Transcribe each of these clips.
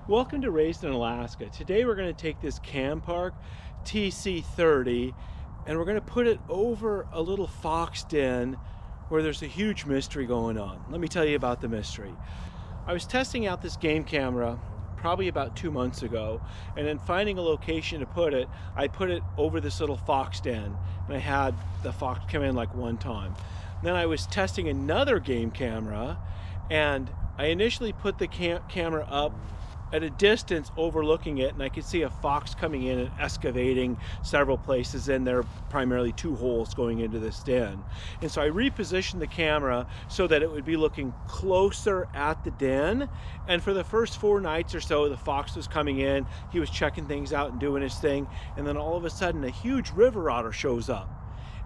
Welcome to Raised in Alaska. Today we're going to take this Campark TC30 and we're going to put it over a little fox den where there's a huge mystery going on. Let me tell you about the mystery. I was testing out this game camera probably about 2 months ago, and then finding a location to put it, I put it over this little fox den, and I had the fox come in like one time. Then I was testing another game camera, and I initially put the camera up at a distance overlooking it, and I could see a fox coming in and excavating several places, and there are primarily 2 holes going into this den. And so I repositioned the camera so that it would be looking closer at the den, and for the first 4 nights or so the fox was coming in, he was checking things out and doing his thing, and then all of a sudden a huge river otter shows up.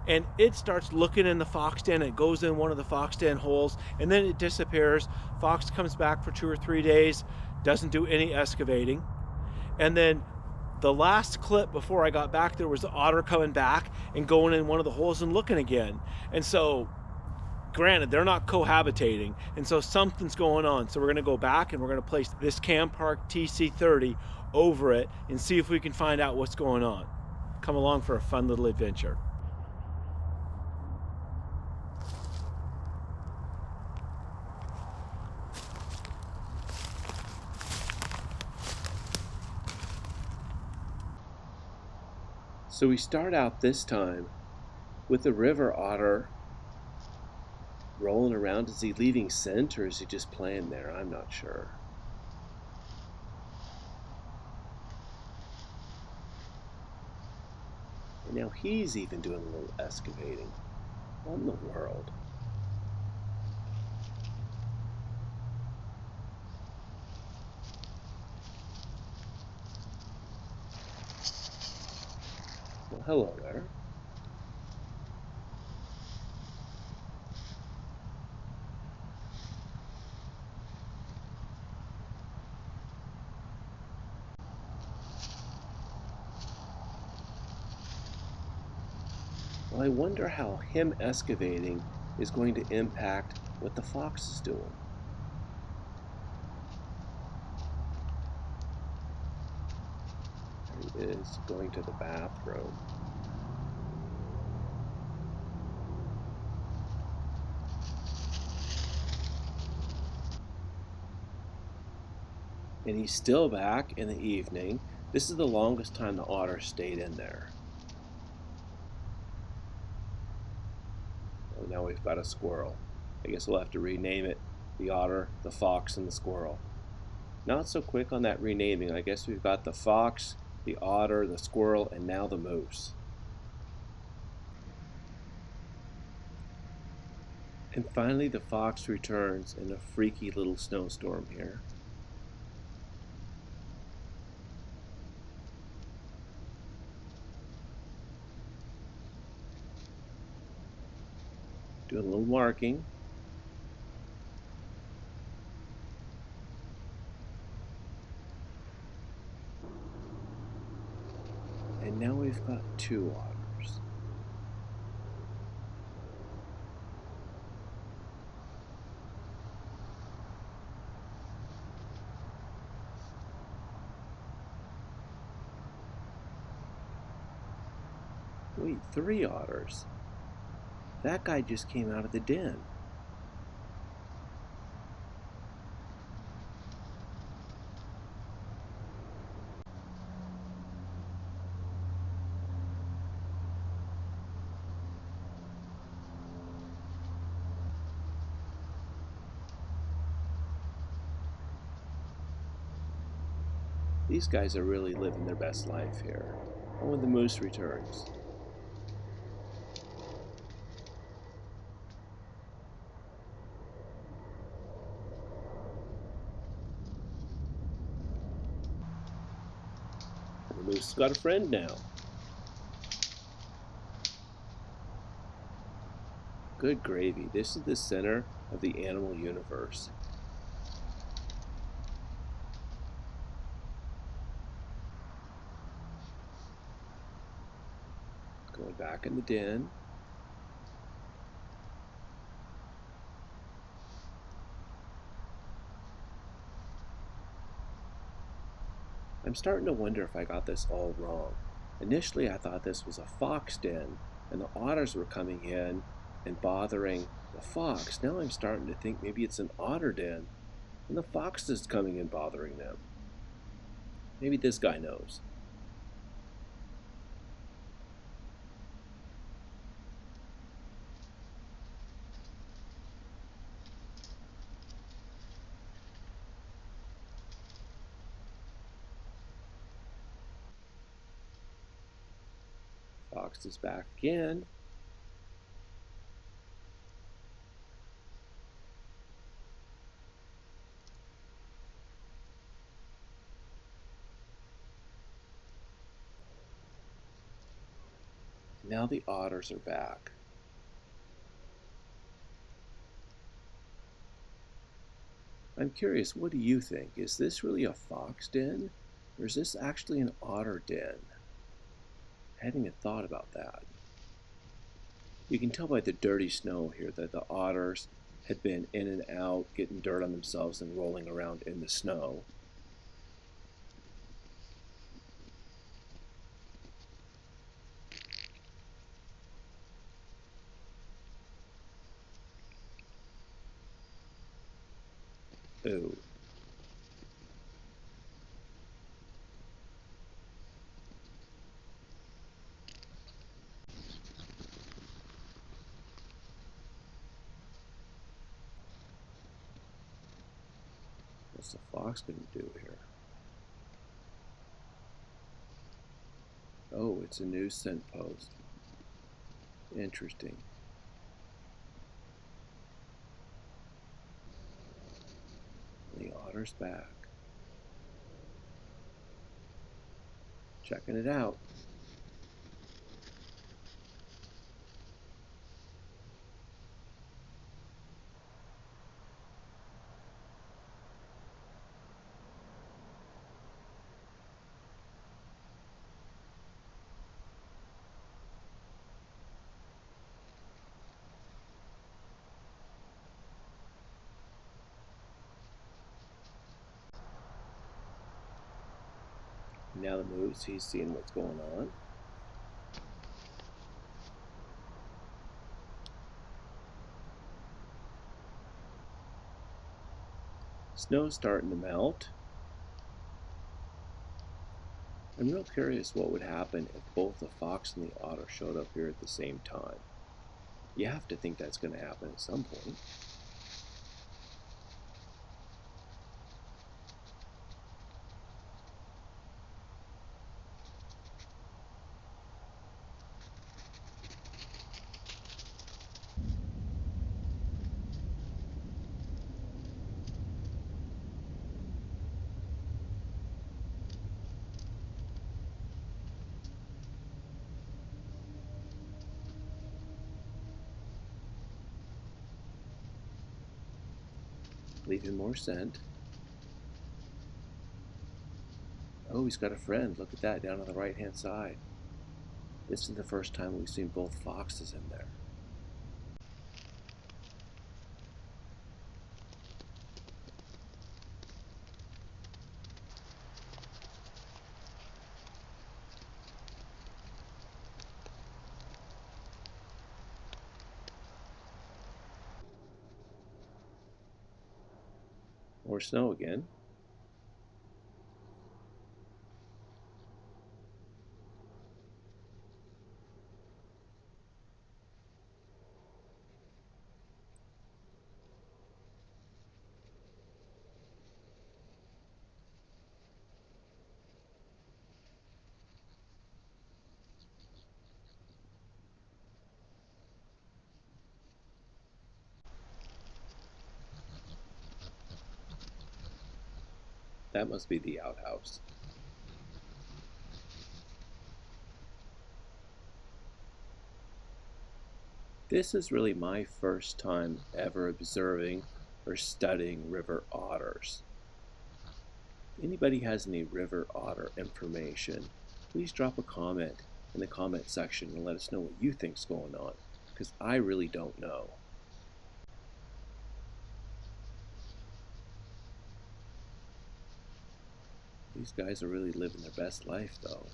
And it starts looking in the fox den. It goes in one of the fox den holes, and then it disappears. Fox comes back for 2 or 3 days, doesn't do any excavating. And then the last clip before I got back there was the otter coming back and going in one of the holes and looking again. And so, granted, they're not cohabitating, and so something's going on. So we're going to go back and we're going to place this Campark TC30 over it and see if we can find out what's going on. Come along for a fun little adventure. So we start out this time with the river otter rolling around. Is he leaving scent, or is he just playing there? I'm not sure. And now he's even doing a little excavating. What in the world? Well, hello there. Well, I wonder how him excavating is going to impact what the fox is doing. There he is, going to the bathroom. And he's still back in the evening. This is the longest time the otter stayed in there. Oh, now we've got a squirrel. I guess we'll have to rename it the otter, the fox, and the squirrel. Not so quick on that renaming. I guess we've got the fox, the otter, the squirrel, and now the moose. And finally the fox returns in a freaky little snowstorm here. Doing a little marking. And now we've got 2 otters. Wait, 3 otters. That guy just came out of the den. These guys are really living their best life here. And when the moose returns. The moose has got a friend now. Good gravy. This is the center of the animal universe. Going back in the den. I'm starting to wonder if I got this all wrong. Initially, I thought this was a fox den and the otters were coming in and bothering the fox. Now I'm starting to think maybe it's an otter den and the fox is coming and bothering them. Maybe this guy knows. Fox is back again. And now the otters are back. I'm curious, what do you think? Is this really a fox den? Or is this actually an otter den? I hadn't even thought about that. You can tell by the dirty snow here that the otters had been in and out, getting dirt on themselves and rolling around in the snow. Ooh. What's the fox going to do here? Oh, it's a new scent post. Interesting. The otter's back. Checking it out. Now the moves, he's seeing what's going on. Snow's starting to melt. I'm real curious what would happen if both the fox and the otter showed up here at the same time. You have to think that's going to happen at some point. Leaving more scent. Oh, he's got a friend. Look at that down on the right hand side. This is the first time we've seen both foxes in there. More snow again. That must be the outhouse. This is really my first time ever observing or studying river otters. If anybody has any river otter information, please drop a comment in the comment section and let us know what you think's going on, because I really don't know. These guys are really living their best life, though.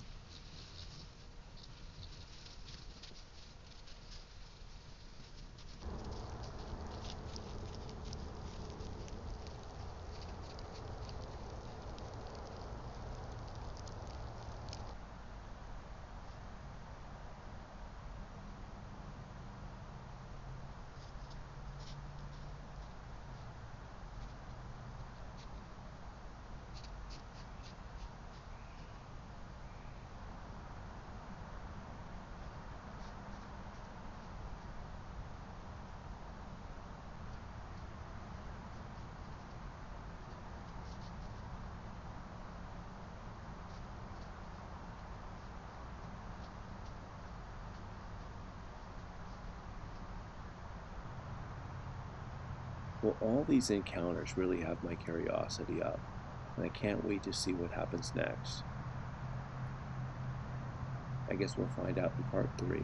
Well, all these encounters really have my curiosity up, and I can't wait to see what happens next. I guess we'll find out in part 3.